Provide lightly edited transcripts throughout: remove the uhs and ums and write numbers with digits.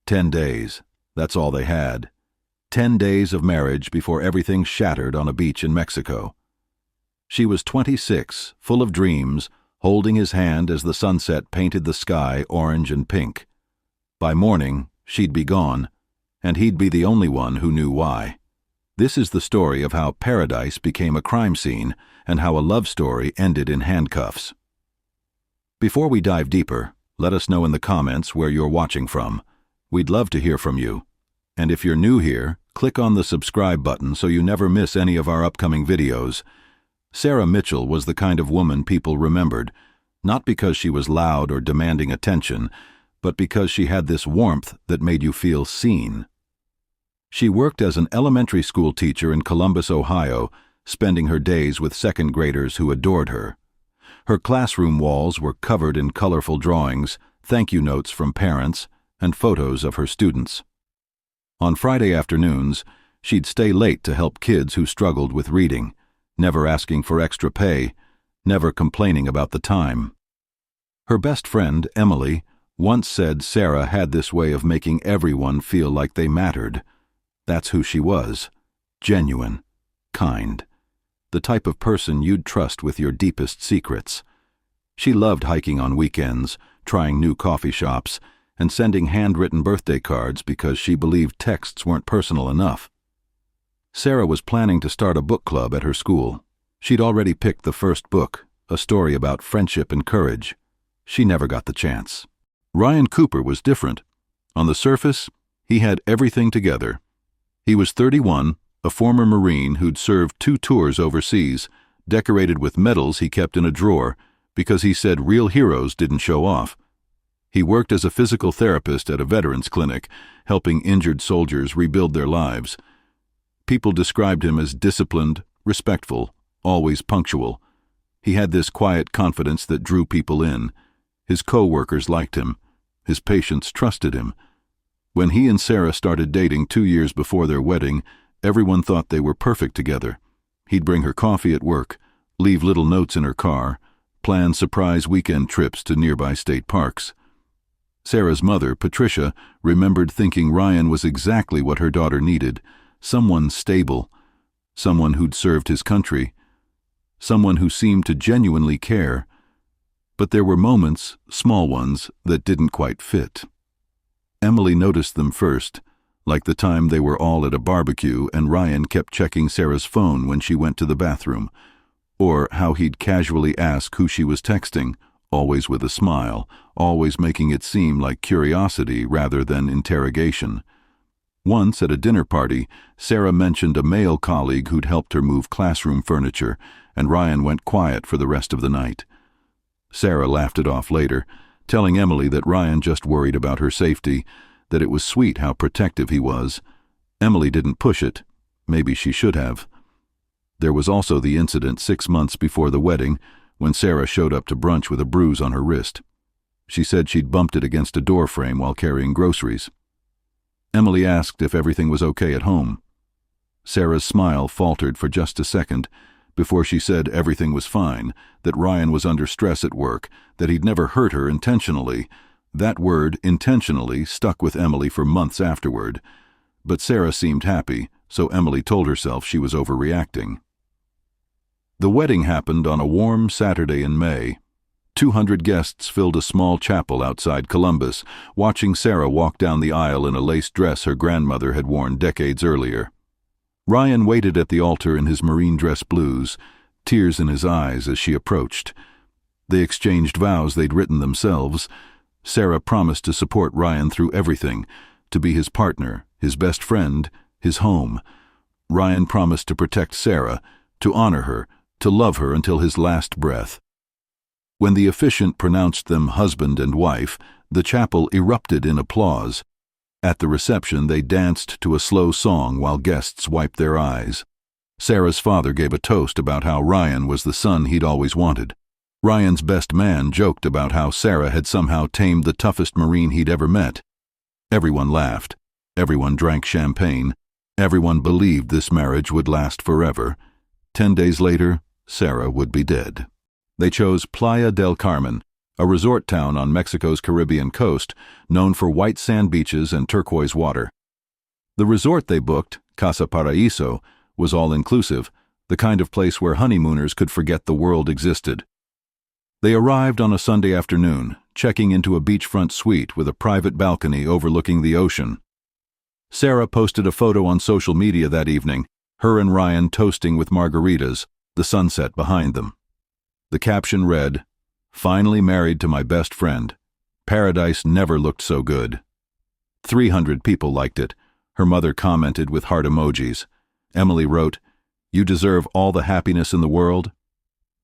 10 days. That's all they had. 10 days of marriage before everything shattered on a beach in Mexico. She was 26, full of dreams, holding his hand as the sunset painted the sky orange and pink. By morning, she'd be gone, and he'd be the only one who knew why. This is the story of how paradise became a crime scene and how a love story ended in handcuffs. Before we dive deeper, let us know in the comments where you're watching from. We'd love to hear from you. And if you're new here, click on the subscribe button so you never miss any of our upcoming videos. Sarah Mitchell was the kind of woman people remembered, not because she was loud or demanding attention, but because she had this warmth that made you feel seen. She worked as an elementary school teacher in Columbus, Ohio, spending her days with second graders who adored her. Her classroom walls were covered in colorful drawings, thank you notes from parents, and photos of her students. On Friday afternoons, she'd stay late to help kids who struggled with reading, never asking for extra pay, never complaining about the time. Her best friend, Emily, once said Sarah had this way of making everyone feel like they mattered. That's who she was. Genuine, kind, the type of person you'd trust with your deepest secrets. She loved hiking on weekends, trying new coffee shops, and sending handwritten birthday cards because she believed texts weren't personal enough. Sarah was planning to start a book club at her school. She'd already picked the first book, a story about friendship and courage. She never got the chance. Ryan Cooper was different. On the surface, he had everything together. He was 31, a former Marine who'd served 2 tours overseas, decorated with medals he kept in a drawer because he said real heroes didn't show off. He worked as a physical therapist at a veterans clinic, helping injured soldiers rebuild their lives. People described him as disciplined, respectful, always punctual. He had this quiet confidence that drew people in. His co-workers liked him. His patients trusted him. When he and Sarah started dating 2 years before their wedding, everyone thought they were perfect together. He'd bring her coffee at work, leave little notes in her car, plan surprise weekend trips to nearby state parks. Sarah's mother, Patricia, remembered thinking Ryan was exactly what her daughter needed. Someone stable, someone who'd served his country, someone who seemed to genuinely care. But there were moments, small ones, that didn't quite fit. Emily noticed them first, like the time they were all at a barbecue and Ryan kept checking Sarah's phone when she went to the bathroom, or how he'd casually ask who she was texting, always with a smile, always making it seem like curiosity rather than interrogation. Once at a dinner party, Sarah mentioned a male colleague who'd helped her move classroom furniture, and Ryan went quiet for the rest of the night. Sarah laughed it off later, telling Emily that Ryan just worried about her safety, that it was sweet how protective he was. Emily didn't push it. Maybe she should have. There was also the incident 6 months before the wedding, when Sarah showed up to brunch with a bruise on her wrist. She said she'd bumped it against a door frame while carrying groceries. Emily asked if everything was okay at home. Sarah's smile faltered for just a second before she said everything was fine, that Ryan was under stress at work, that he'd never hurt her intentionally. That word, intentionally, stuck with Emily for months afterward. But Sarah seemed happy, so Emily told herself she was overreacting. The wedding happened on a warm Saturday in May. 200 guests filled a small chapel outside Columbus, watching Sarah walk down the aisle in a lace dress her grandmother had worn decades earlier. Ryan waited at the altar in his marine dress blues, tears in his eyes as she approached. They exchanged vows they'd written themselves. Sarah promised to support Ryan through everything, to be his partner, his best friend, his home. Ryan promised to protect Sarah, to honor her, to love her until his last breath. When the officiant pronounced them husband and wife, the chapel erupted in applause. At the reception, they danced to a slow song while guests wiped their eyes. Sarah's father gave a toast about how Ryan was the son he'd always wanted. Ryan's best man joked about how Sarah had somehow tamed the toughest Marine he'd ever met. Everyone laughed. Everyone drank champagne. Everyone believed this marriage would last forever. 10 days later, Sarah would be dead. They chose Playa del Carmen, a resort town on Mexico's Caribbean coast, known for white sand beaches and turquoise water. The resort they booked, Casa Paraíso, was all-inclusive, the kind of place where honeymooners could forget the world existed. They arrived on a Sunday afternoon, checking into a beachfront suite with a private balcony overlooking the ocean. Sarah posted a photo on social media that evening, her and Ryan toasting with margaritas, the sunset behind them. The caption read, "Finally married to my best friend. Paradise never looked so good." 300 people liked it. Her mother commented with heart emojis. Emily wrote, "You deserve all the happiness in the world."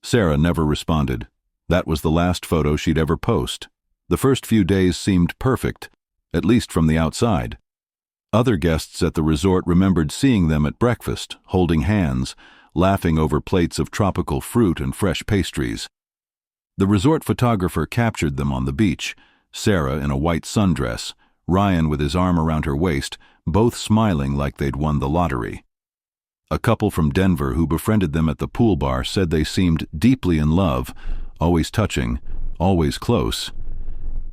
Sarah never responded. That was the last photo she'd ever post. The first few days seemed perfect, at least from the outside. Other guests at the resort remembered seeing them at breakfast, holding hands, laughing over plates of tropical fruit and fresh pastries. The resort photographer captured them on the beach, Sarah in a white sundress, Ryan with his arm around her waist, both smiling like they'd won the lottery. A couple from Denver who befriended them at the pool bar said they seemed deeply in love, always touching, always close.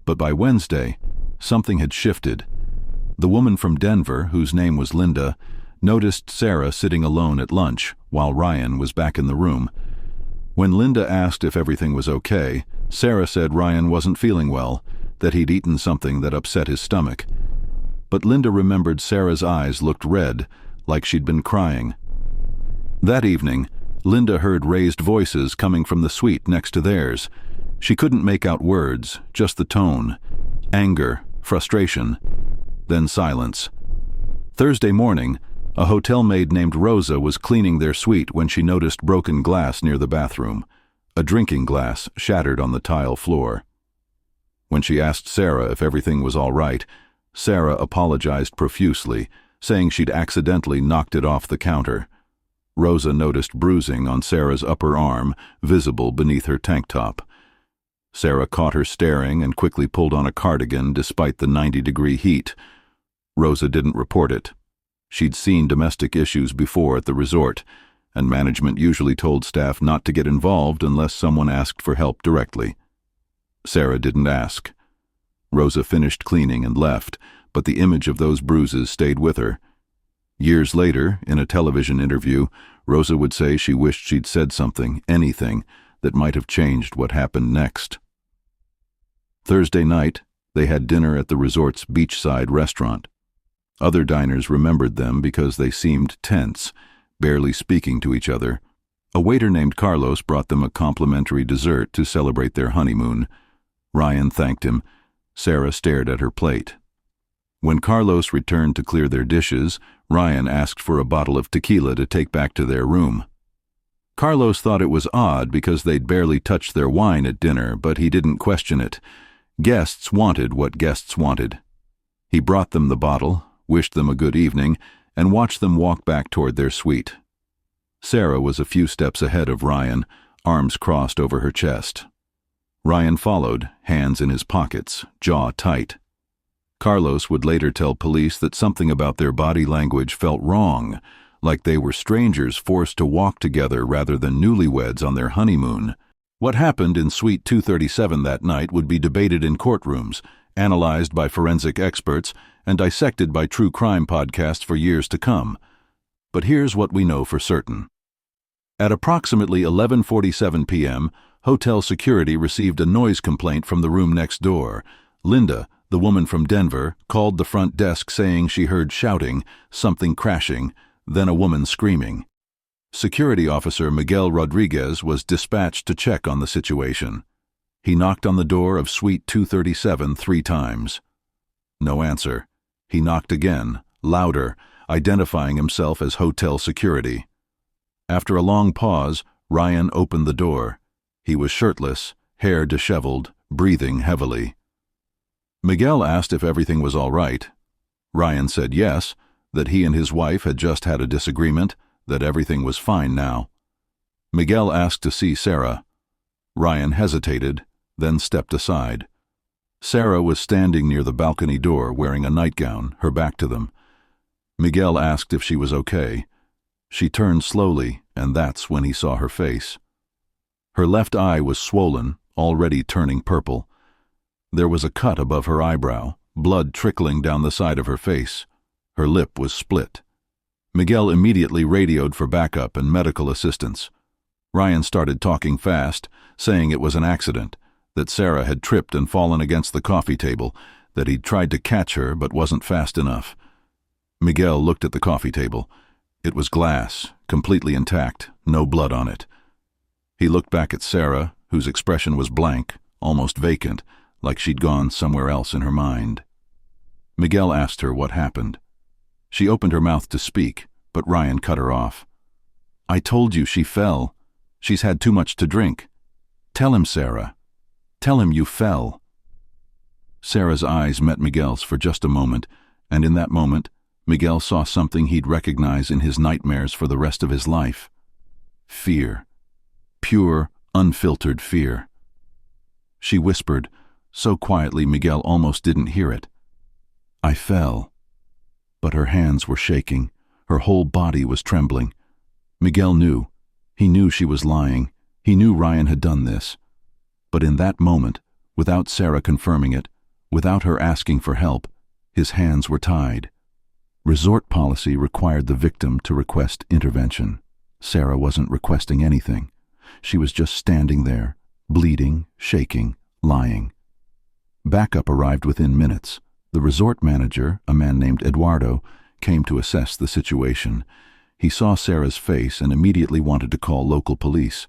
But by Wednesday, something had shifted. The woman from Denver, whose name was Linda, noticed Sarah sitting alone at lunch while Ryan was back in the room. When Linda asked if everything was okay, Sarah said Ryan wasn't feeling well, that he'd eaten something that upset his stomach. But Linda remembered Sarah's eyes looked red, like she'd been crying. That evening, Linda heard raised voices coming from the suite next to theirs. She couldn't make out words, just the tone. Anger, frustration, then silence. Thursday morning, a hotel maid named Rosa was cleaning their suite when she noticed broken glass near the bathroom, a drinking glass shattered on the tile floor. When she asked Sarah if everything was all right, Sarah apologized profusely, saying she'd accidentally knocked it off the counter. Rosa noticed bruising on Sarah's upper arm, visible beneath her tank top. Sarah caught her staring and quickly pulled on a cardigan despite the 90-degree heat. Rosa didn't report it. She'd seen domestic issues before at the resort, and management usually told staff not to get involved unless someone asked for help directly. Sarah didn't ask. Rosa finished cleaning and left, but the image of those bruises stayed with her. Years later, in a television interview, Rosa would say she wished she'd said something, anything, that might have changed what happened next. Thursday night, they had dinner at the resort's beachside restaurant. Other diners remembered them because they seemed tense, barely speaking to each other. A waiter named Carlos brought them a complimentary dessert to celebrate their honeymoon. Ryan thanked him. Sarah stared at her plate. When Carlos returned to clear their dishes, Ryan asked for a bottle of tequila to take back to their room. Carlos thought it was odd because they'd barely touched their wine at dinner, but he didn't question it. Guests wanted what guests wanted. He brought them the bottle, wished them a good evening, and watched them walk back toward their suite. Sarah was a few steps ahead of Ryan, arms crossed over her chest. Ryan followed, hands in his pockets, jaw tight. Carlos would later tell police that something about their body language felt wrong, like they were strangers forced to walk together rather than newlyweds on their honeymoon. What happened in Suite 237 that night would be debated in courtrooms, analyzed by forensic experts, and dissected by true crime podcasts for years to come. But here's what we know for certain. At approximately 11:47 p.m., hotel security received a noise complaint from the room next door. Linda, the woman from Denver, called the front desk saying she heard shouting, something crashing, then a woman screaming. Security officer Miguel Rodriguez was dispatched to check on the situation. He knocked on the door of Suite 237 3 times. No answer. He knocked again, louder, identifying himself as hotel security. After a long pause, Ryan opened the door. He was shirtless, hair disheveled, breathing heavily. Miguel asked if everything was all right. Ryan said yes, that he and his wife had just had a disagreement, that everything was fine now. Miguel asked to see Sarah. Ryan hesitated, then stepped aside. Sarah was standing near the balcony door wearing a nightgown, her back to them. Miguel asked if she was okay. She turned slowly, and that's when he saw her face. Her left eye was swollen, already turning purple. There was a cut above her eyebrow, blood trickling down the side of her face. Her lip was split. Miguel immediately radioed for backup and medical assistance. Ryan started talking fast, saying it was an accident, that Sarah had tripped and fallen against the coffee table, that he'd tried to catch her but wasn't fast enough. Miguel looked at the coffee table. It was glass, completely intact, no blood on it. He looked back at Sarah, whose expression was blank, almost vacant, like she'd gone somewhere else in her mind. Miguel asked her what happened. She opened her mouth to speak, but Ryan cut her off. "I told you she fell. She's had too much to drink. Tell him, Sarah. Tell him you fell." Sarah's eyes met Miguel's for just a moment, and in that moment, Miguel saw something he'd recognize in his nightmares for the rest of his life. Fear. Pure, unfiltered fear. She whispered, so quietly Miguel almost didn't hear it. "I fell." But her hands were shaking. Her whole body was trembling. Miguel knew. He knew she was lying. He knew Ryan had done this. But in that moment, without Sarah confirming it, without her asking for help, his hands were tied. Resort policy required the victim to request intervention. Sarah wasn't requesting anything. She was just standing there, bleeding, shaking, lying. Backup arrived within minutes. The resort manager, a man named Eduardo, came to assess the situation. He saw Sarah's face and immediately wanted to call local police.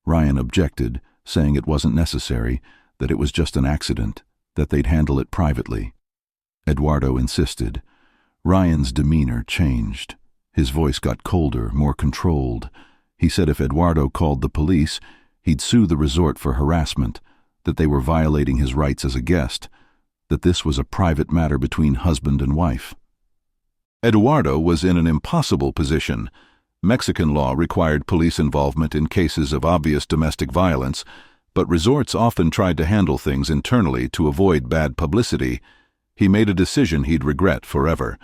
Ryan objected, saying it wasn't necessary, that it was just an accident, that they'd handle it privately. Eduardo insisted. Ryan's demeanor changed. His voice got colder, more controlled. He said if Eduardo called the police, he'd sue the resort for harassment, that they were violating his rights as a guest, that this was a private matter between husband and wife. Eduardo was in an impossible position. Mexican law required police involvement in cases of obvious domestic violence, but resorts often tried to handle things internally to avoid bad publicity. He made a decision he'd regret forever.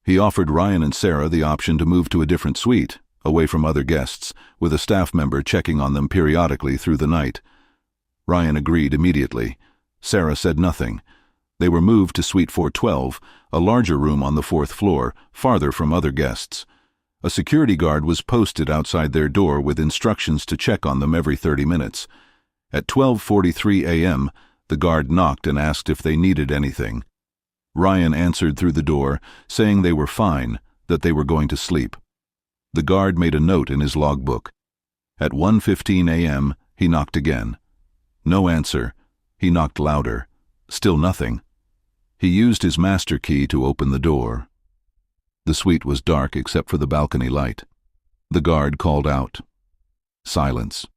He offered Ryan and Sarah the option to move to a different suite, away from other guests, with a staff member checking on them periodically through the night. Ryan agreed immediately. Sarah said nothing. They were moved to Suite 412, a larger room on the 4th floor, farther from other guests. A security guard was posted outside their door with instructions to check on them every 30 minutes. At 12:43 a.m., the guard knocked and asked if they needed anything. Ryan answered through the door, saying they were fine, that they were going to sleep. The guard made a note in his logbook. At 1:15 a.m., he knocked again. No answer. He knocked louder. Still nothing. He used his master key to open the door. The suite was dark except for the balcony light. The guard called out. Silence.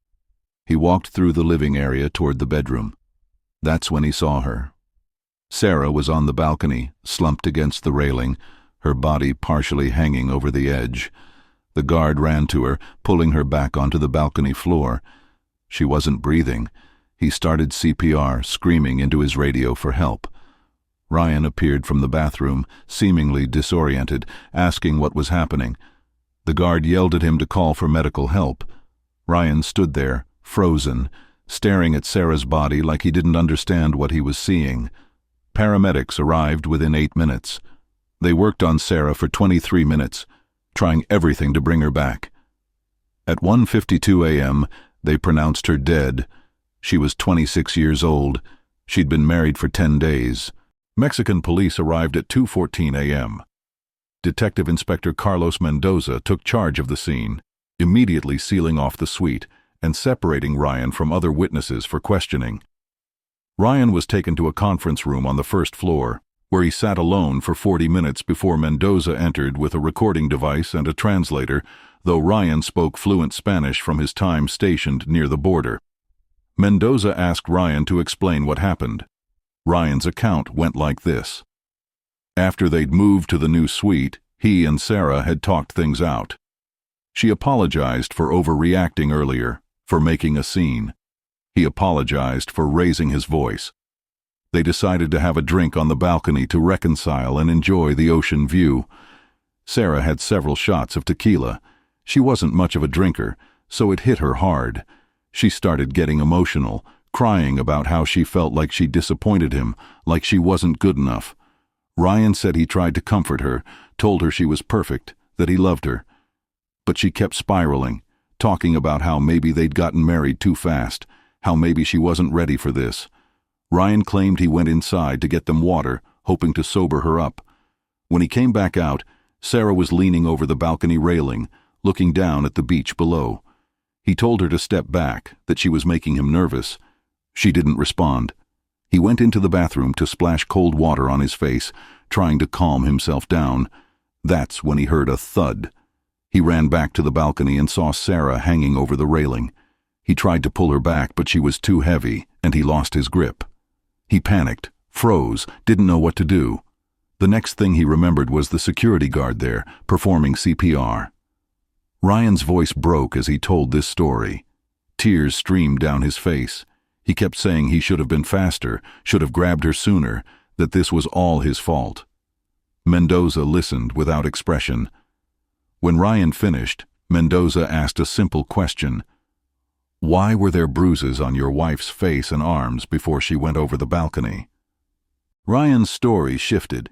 He walked through the living area toward the bedroom. That's when he saw her. Sarah was on the balcony, slumped against the railing, her body partially hanging over the edge. The guard ran to her, pulling her back onto the balcony floor. She wasn't breathing. He started CPR, screaming into his radio for help. Ryan appeared from the bathroom, seemingly disoriented, asking what was happening. The guard yelled at him to call for medical help. Ryan stood there, frozen, staring at Sarah's body like he didn't understand what he was seeing. Paramedics arrived within 8 minutes. They worked on Sarah for 23 minutes, trying everything to bring her back. At 1:52 a.m., they pronounced her dead. She was 26 years old. She'd been married for 10 days. Mexican police arrived at 2:14 a.m. Detective Inspector Carlos Mendoza took charge of the scene, immediately sealing off the suite and separating Ryan from other witnesses for questioning. Ryan was taken to a conference room on the 1st floor, where he sat alone for 40 minutes before Mendoza entered with a recording device and a translator, though Ryan spoke fluent Spanish from his time stationed near the border. Mendoza asked Ryan to explain what happened. Ryan's account went like this. After they'd moved to the new suite, he and Sarah had talked things out. She apologized for overreacting earlier, for making a scene. He apologized for raising his voice. They decided to have a drink on the balcony to reconcile and enjoy the ocean view. Sarah had several shots of tequila. She wasn't much of a drinker, so it hit her hard. She started getting emotional, crying about how she felt like she disappointed him, like she wasn't good enough. Ryan said he tried to comfort her, told her she was perfect, that he loved her. But she kept spiraling, talking about how maybe they'd gotten married too fast, how maybe she wasn't ready for this. Ryan claimed he went inside to get them water, hoping to sober her up. When he came back out, Sarah was leaning over the balcony railing, looking down at the beach below. He told her to step back, that she was making him nervous. She didn't respond. He went into the bathroom to splash cold water on his face, trying to calm himself down. That's when he heard a thud. He ran back to the balcony and saw Sarah hanging over the railing. He tried to pull her back, but she was too heavy, and he lost his grip. He panicked, froze, didn't know what to do. The next thing he remembered was the security guard there, performing CPR. Ryan's voice broke as he told this story. Tears streamed down his face. He kept saying he should have been faster, should have grabbed her sooner, that this was all his fault. Mendoza listened without expression. When Ryan finished, Mendoza asked a simple question. Why were there bruises on your wife's face and arms before she went over the balcony? Ryan's story shifted.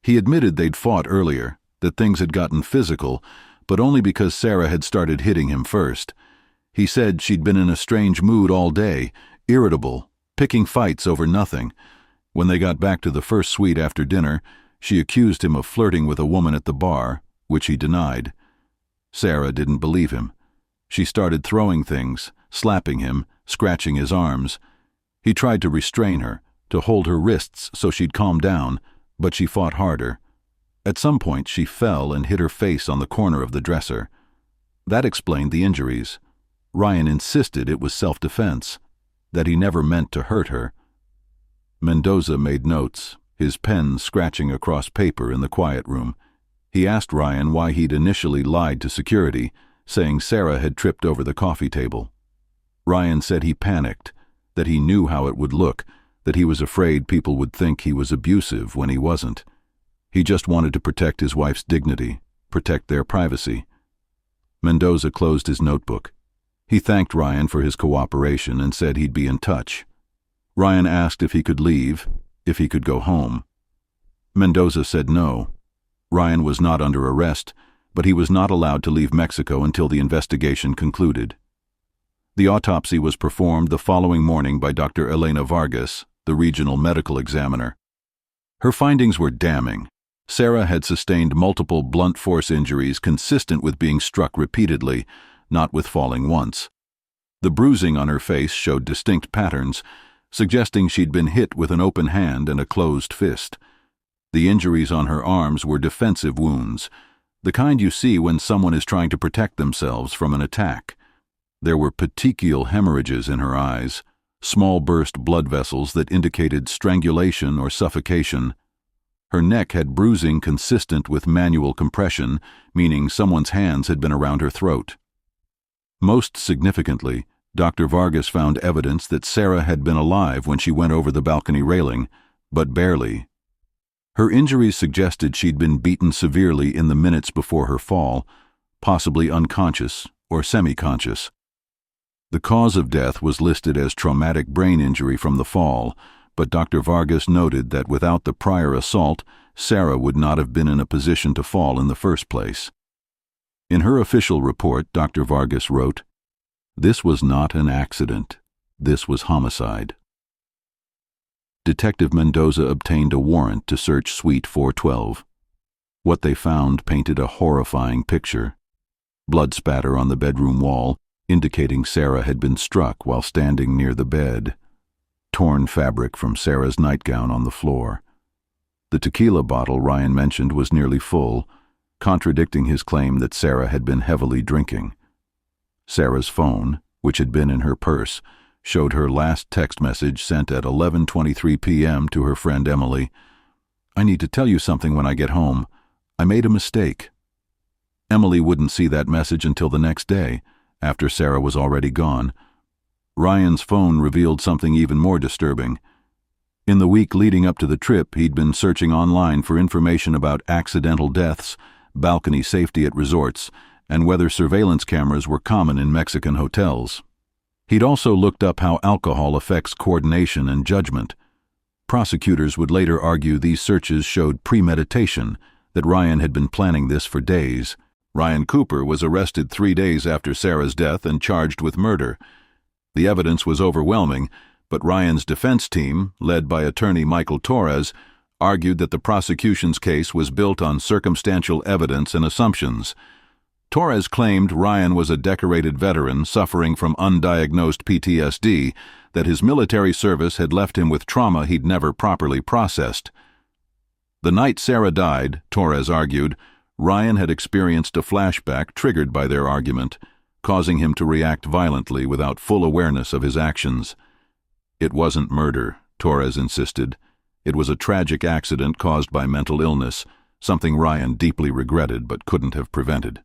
He admitted they'd fought earlier, that things had gotten physical, but only because Sarah had started hitting him first. He said she'd been in a strange mood all day, irritable, picking fights over nothing. When they got back to the first suite after dinner, she accused him of flirting with a woman at the bar, which he denied. Sarah didn't believe him. She started throwing things, slapping him, scratching his arms. He tried to restrain her, to hold her wrists so she'd calm down, but she fought harder. At some point she fell and hit her face on the corner of the dresser. That explained the injuries. Ryan insisted it was self-defense, that he never meant to hurt her. Mendoza made notes, his pen scratching across paper in the quiet room. He asked Ryan why he'd initially lied to security, saying Sarah had tripped over the coffee table. Ryan said he panicked, that he knew how it would look, that he was afraid people would think he was abusive when he wasn't. He just wanted to protect his wife's dignity, protect their privacy. Mendoza closed his notebook. He thanked Ryan for his cooperation and said he'd be in touch. Ryan asked if he could leave, if he could go home. Mendoza said no. Ryan was not under arrest, but he was not allowed to leave Mexico until the investigation concluded. The autopsy was performed the following morning by Dr. Elena Vargas, the regional medical examiner. Her findings were damning. Sarah had sustained multiple blunt force injuries consistent with being struck repeatedly, not with falling once. The bruising on her face showed distinct patterns, suggesting she'd been hit with an open hand and a closed fist. The injuries on her arms were defensive wounds, the kind you see when someone is trying to protect themselves from an attack. There were petechial hemorrhages in her eyes, small burst blood vessels that indicated strangulation or suffocation. Her neck had bruising consistent with manual compression, meaning someone's hands had been around her throat. Most significantly, Dr. Vargas found evidence that Sarah had been alive when she went over the balcony railing, but barely. Her injuries suggested she'd been beaten severely in the minutes before her fall, possibly unconscious or semi-conscious. The cause of death was listed as traumatic brain injury from the fall, but Dr. Vargas noted that without the prior assault, Sarah would not have been in a position to fall in the first place. In her official report, Dr. Vargas wrote, "This was not an accident. This was homicide." Detective Mendoza obtained a warrant to search Suite 412. What they found painted a horrifying picture. Blood spatter on the bedroom wall, indicating Sarah had been struck while standing near the bed. Torn fabric from Sarah's nightgown on the floor. The tequila bottle Ryan mentioned was nearly full, contradicting his claim that Sarah had been heavily drinking. Sarah's phone, which had been in her purse, showed her last text message sent at 11:23 p.m. to her friend Emily. "I need to tell you something when I get home. I made a mistake." Emily wouldn't see that message until the next day, after Sarah was already gone. Ryan's phone revealed something even more disturbing. In the week leading up to the trip, he'd been searching online for information about accidental deaths, balcony safety at resorts, and whether surveillance cameras were common in Mexican hotels. He'd also looked up how alcohol affects coordination and judgment. Prosecutors would later argue these searches showed premeditation, that Ryan had been planning this for days. Ryan Cooper was arrested 3 days after Sarah's death and charged with murder. The evidence was overwhelming, but Ryan's defense team, led by attorney Michael Torres, argued that the prosecution's case was built on circumstantial evidence and assumptions. Torres claimed Ryan was a decorated veteran suffering from undiagnosed PTSD, that his military service had left him with trauma he'd never properly processed. The night Sarah died, Torres argued, Ryan had experienced a flashback triggered by their argument, causing him to react violently without full awareness of his actions. It wasn't murder, Torres insisted. It was a tragic accident caused by mental illness, something Ryan deeply regretted but couldn't have prevented.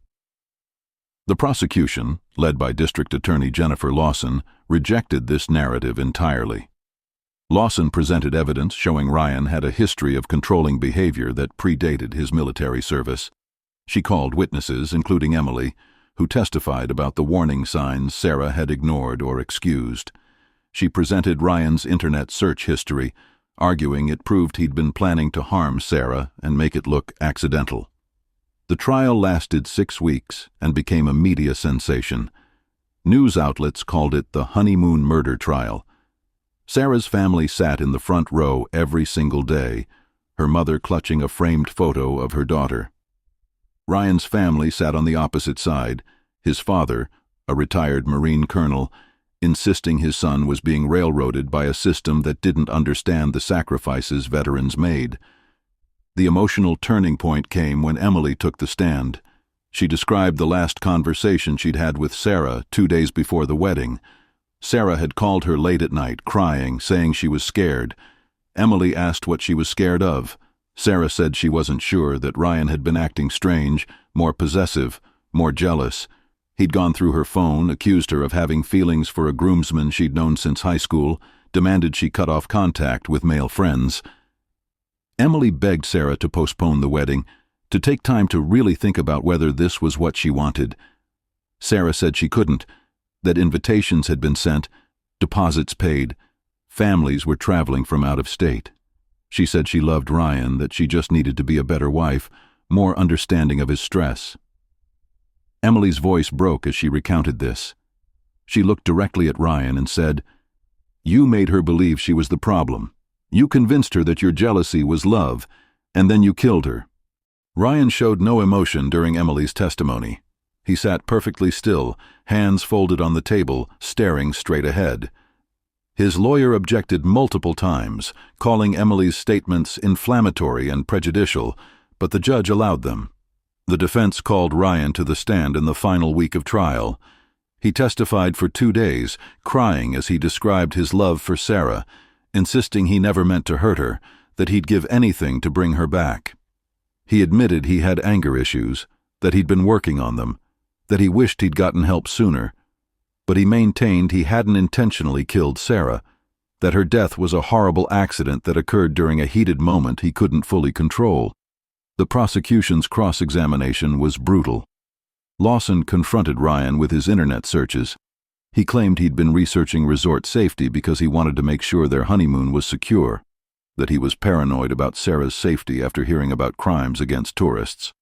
The prosecution, led by District Attorney Jennifer Lawson, rejected this narrative entirely. Lawson presented evidence showing Ryan had a history of controlling behavior that predated his military service. She called witnesses, including Emily, who testified about the warning signs Sarah had ignored or excused. She presented Ryan's internet search history, arguing it proved he'd been planning to harm Sarah and make it look accidental. The trial lasted 6 weeks and became a media sensation. News outlets called it the Honeymoon murder trial. Sarah's family sat in the front row every single day, her mother clutching a framed photo of her daughter. Ryan's family sat on the opposite side, his father, a retired Marine colonel, insisting his son was being railroaded by a system that didn't understand the sacrifices veterans made. The emotional turning point came when Emily took the stand. She described the last conversation she'd had with Sarah 2 days before the wedding. Sarah had called her late at night, crying, saying she was scared. Emily asked what she was scared of. Sarah said she wasn't sure, that Ryan had been acting strange, more possessive, more jealous. He'd gone through her phone, accused her of having feelings for a groomsman she'd known since high school, demanded she cut off contact with male friends. Emily begged Sarah to postpone the wedding, to take time to really think about whether this was what she wanted. Sarah said she couldn't, that invitations had been sent, deposits paid, families were traveling from out of state. She said she loved Ryan, that she just needed to be a better wife, more understanding of his stress. Emily's voice broke as she recounted this. She looked directly at Ryan and said, "You made her believe she was the problem. You convinced her that your jealousy was love, and then you killed her." Ryan showed no emotion during Emily's testimony. He sat perfectly still, hands folded on the table, staring straight ahead. His lawyer objected multiple times, calling Emily's statements inflammatory and prejudicial, but the judge allowed them. The defense called Ryan to the stand in the final week of trial. He testified for 2 days, crying as he described his love for Sarah, insisting he never meant to hurt her, that he'd give anything to bring her back. He admitted he had anger issues, that he'd been working on them, that he wished he'd gotten help sooner, but he maintained he hadn't intentionally killed Sarah, that her death was a horrible accident that occurred during a heated moment he couldn't fully control. The prosecution's cross-examination was brutal. Lawson confronted Ryan with his internet searches. He claimed he'd been researching resort safety because he wanted to make sure their honeymoon was secure, that he was paranoid about Sarah's safety after hearing about crimes against tourists.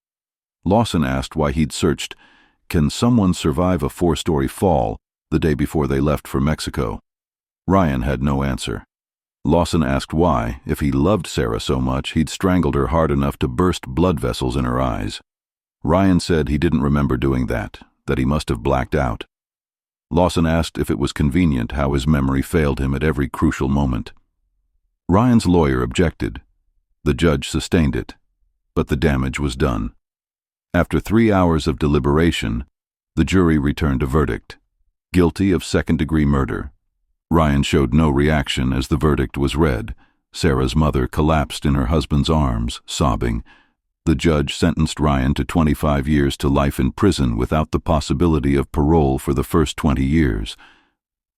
Lawson asked why he'd searched, "Can someone survive a 4-story fall?" the day before they left for Mexico. Ryan had no answer. Lawson asked why, if he loved Sarah so much, he'd strangled her hard enough to burst blood vessels in her eyes. Ryan said he didn't remember doing that he must have blacked out. Lawson asked if it was convenient how his memory failed him at every crucial moment. Ryan's lawyer objected. The judge sustained it, but the damage was done. After 3 hours of deliberation, the jury returned a verdict: guilty of second-degree murder. Ryan showed no reaction as the verdict was read. Sarah's mother collapsed in her husband's arms, sobbing. The judge sentenced Ryan to 25 years to life in prison without the possibility of parole for the first 20 years.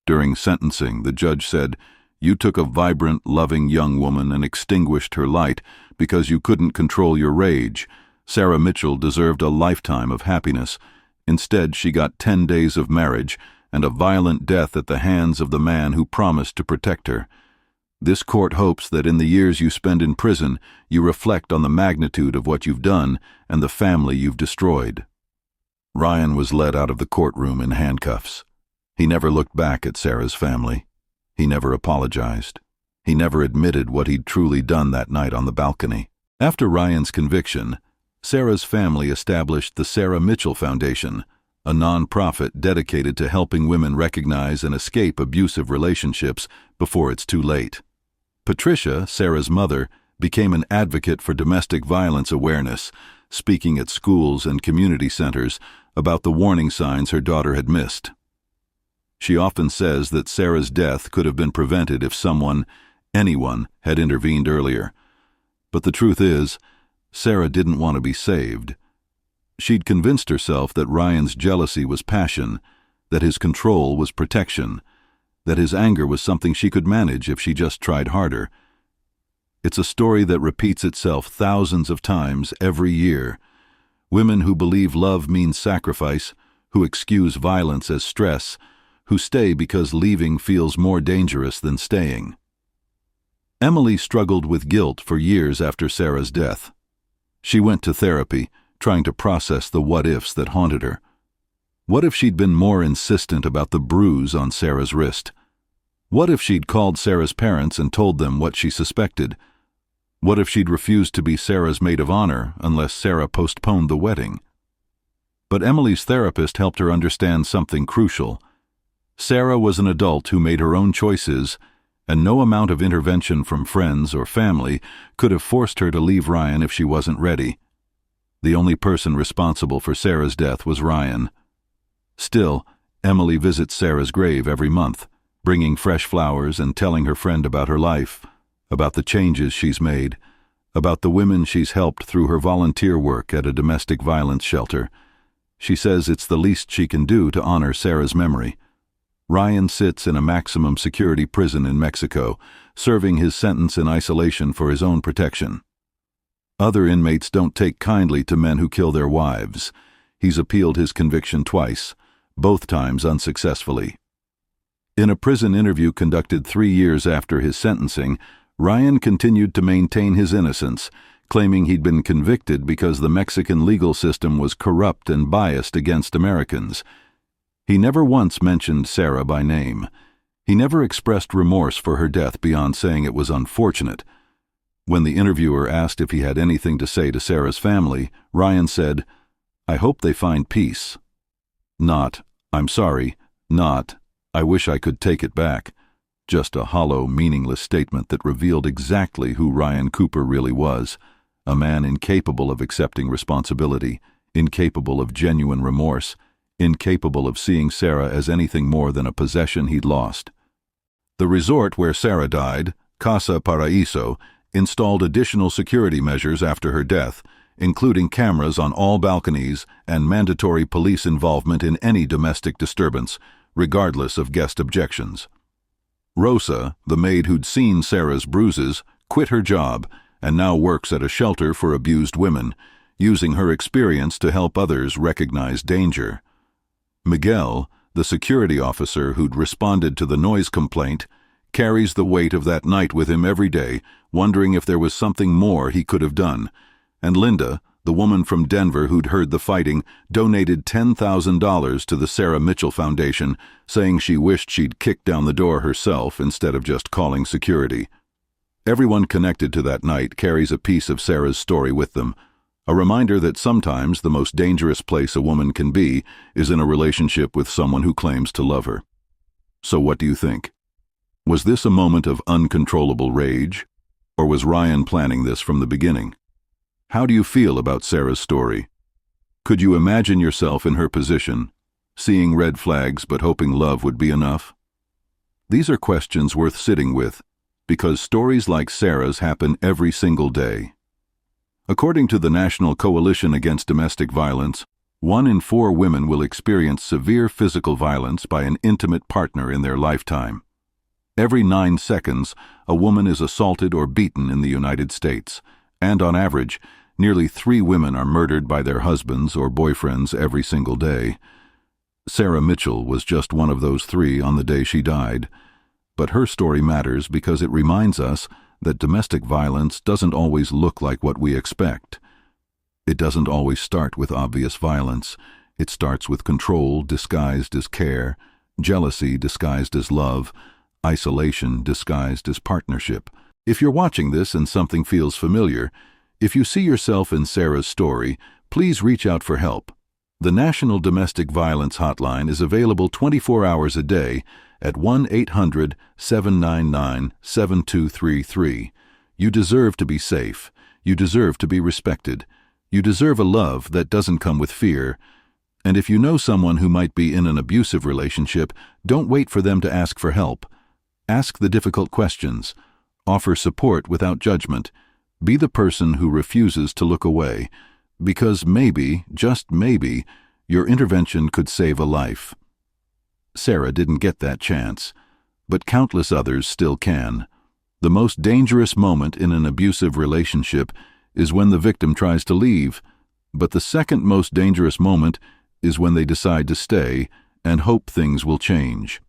During sentencing, the judge said, "You took a vibrant, loving young woman and extinguished her light because you couldn't control your rage. Sarah Mitchell deserved a lifetime of happiness. Instead, she got 10 days of marriage, and a violent death at the hands of the man who promised to protect her. This court hopes that in the years you spend in prison, you reflect on the magnitude of what you've done and the family you've destroyed. Ryan was led out of the courtroom in handcuffs. He never looked back at Sarah's family. He never apologized. He never admitted what he'd truly done that night on the balcony. After Ryan's conviction, Sarah's family established the Sarah Mitchell Foundation, a non-profit dedicated to helping women recognize and escape abusive relationships before it's too late. Patricia, Sarah's mother, became an advocate for domestic violence awareness, speaking at schools and community centers about the warning signs her daughter had missed. She often says that Sarah's death could have been prevented if anyone, had intervened earlier. But the truth is, Sarah didn't want to be saved. She'd convinced herself that Ryan's jealousy was passion, that his control was protection, that his anger was something she could manage if she just tried harder. It's a story that repeats itself thousands of times every year. Women who believe love means sacrifice, who excuse violence as stress, who stay because leaving feels more dangerous than staying. Emily struggled with guilt for years after Sarah's death. She went to therapy, trying to process the what-ifs that haunted her. What if she'd been more insistent about the bruise on Sarah's wrist? What if she'd called Sarah's parents and told them what she suspected? What if she'd refused to be Sarah's maid of honor unless Sarah postponed the wedding? But Emily's therapist helped her understand something crucial. Sarah was an adult who made her own choices, and no amount of intervention from friends or family could have forced her to leave Ryan if she wasn't ready. The only person responsible for Sarah's death was Ryan. Still, Emily visits Sarah's grave every month, bringing fresh flowers and telling her friend about her life, about the changes she's made, about the women she's helped through her volunteer work at a domestic violence shelter. She says it's the least she can do to honor Sarah's memory. Ryan sits in a maximum security prison in Mexico, serving his sentence in isolation for his own protection. Other inmates don't take kindly to men who kill their wives. He's appealed his conviction twice, both times unsuccessfully. In a prison interview conducted 3 years after his sentencing, Ryan continued to maintain his innocence, claiming he'd been convicted because the Mexican legal system was corrupt and biased against Americans. He never once mentioned Sarah by name. He never expressed remorse for her death beyond saying it was unfortunate. When the interviewer asked if he had anything to say to Sarah's family, Ryan said, "I hope they find peace." Not, "I'm sorry," not, "I wish I could take it back." Just a hollow, meaningless statement that revealed exactly who Ryan Cooper really was, a man incapable of accepting responsibility, incapable of genuine remorse, incapable of seeing Sarah as anything more than a possession he'd lost. The resort where Sarah died, Casa Paraíso, installed additional security measures after her death, including cameras on all balconies and mandatory police involvement in any domestic disturbance, regardless of guest objections. Rosa, the maid who'd seen Sarah's bruises, quit her job and now works at a shelter for abused women, using her experience to help others recognize danger. Miguel, the security officer who'd responded to the noise complaint, carries the weight of that night with him every day, wondering if there was something more he could have done. And Linda, the woman from Denver who'd heard the fighting, donated $10,000 to the Sarah Mitchell Foundation, saying she wished she'd kicked down the door herself instead of just calling security. Everyone connected to that night carries a piece of Sarah's story with them, a reminder that sometimes the most dangerous place a woman can be is in a relationship with someone who claims to love her. So what do you think? Was this a moment of uncontrollable rage, or was Ryan planning this from the beginning? How do you feel about Sarah's story? Could you imagine yourself in her position, seeing red flags but hoping love would be enough? These are questions worth sitting with, because stories like Sarah's happen every single day. According to the National Coalition Against Domestic Violence, 1 in 4 women will experience severe physical violence by an intimate partner in their lifetime. Every 9 seconds, a woman is assaulted or beaten in the United States, and on average, nearly 3 women are murdered by their husbands or boyfriends every single day. Sarah Mitchell was just one of those 3 on the day she died, but her story matters because it reminds us that domestic violence doesn't always look like what we expect. It doesn't always start with obvious violence. It starts with control disguised as care, jealousy disguised as love, isolation disguised as partnership. If you're watching this and something feels familiar, if you see yourself in Sarah's story, please reach out for help. The National Domestic Violence Hotline is available 24 hours a day at 1-800-799-7233. You deserve to be safe. You deserve to be respected. You deserve a love that doesn't come with fear. And if you know someone who might be in an abusive relationship, don't wait for them to ask for help. Ask the difficult questions. Offer support without judgment. Be the person who refuses to look away, because maybe, just maybe, your intervention could save a life. Sarah didn't get that chance, but countless others still can. The most dangerous moment in an abusive relationship is when the victim tries to leave, but the second most dangerous moment is when they decide to stay and hope things will change.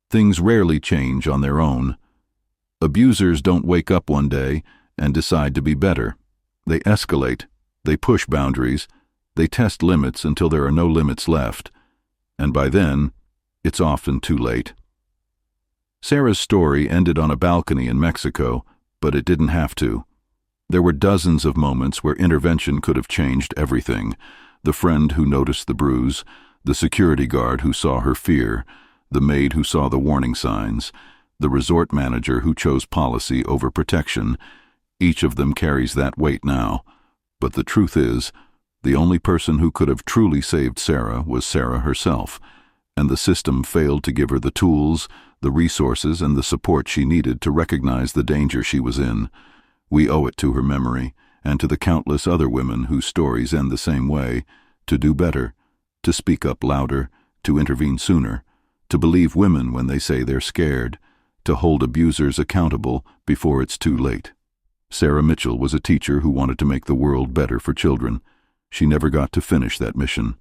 Things rarely change on their own. Abusers don't wake up one day and decide to be better. They escalate, they push boundaries, they test limits until there are no limits left, and by then, it's often too late. Sarah's story ended on a balcony in Mexico, but it didn't have to. There were dozens of moments where intervention could have changed everything. The friend who noticed the bruise, the security guard who saw her fear, the maid who saw the warning signs, the resort manager who chose policy over protection. Each of them carries that weight now. But the truth is, the only person who could have truly saved Sarah was Sarah herself, and the system failed to give her the tools, the resources, and the support she needed to recognize the danger she was in. We owe it to her memory, and to the countless other women whose stories end the same way, to do better, to speak up louder, to intervene sooner, to believe women when they say they're scared, to hold abusers accountable before it's too late. Sarah Mitchell was a teacher who wanted to make the world better for children. She never got to finish that mission.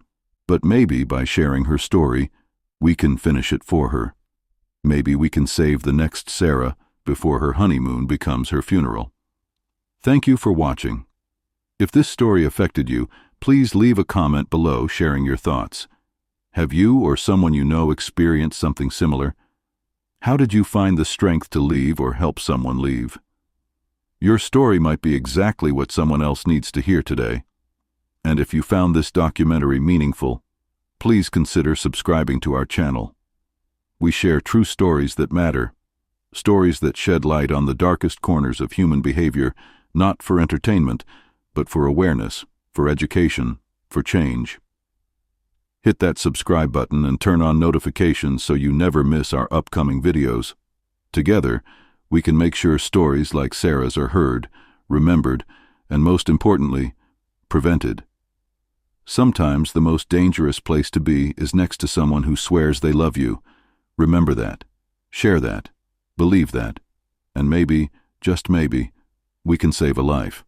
But maybe by sharing her story, we can finish it for her. Maybe we can save the next Sarah before her honeymoon becomes her funeral. Thank you for watching. If this story affected you, please leave a comment below sharing your thoughts. Have you or someone you know experienced something similar? How did you find the strength to leave or help someone leave? Your story might be exactly what someone else needs to hear today. And if you found this documentary meaningful, please consider subscribing to our channel. We share true stories that matter, stories that shed light on the darkest corners of human behavior, not for entertainment, but for awareness, for education, for change. Hit that subscribe button and turn on notifications so you never miss our upcoming videos. Together, we can make sure stories like Sarah's are heard, remembered, and most importantly, prevented. Sometimes the most dangerous place to be is next to someone who swears they love you. Remember that, share that, believe that, and maybe, just maybe, we can save a life.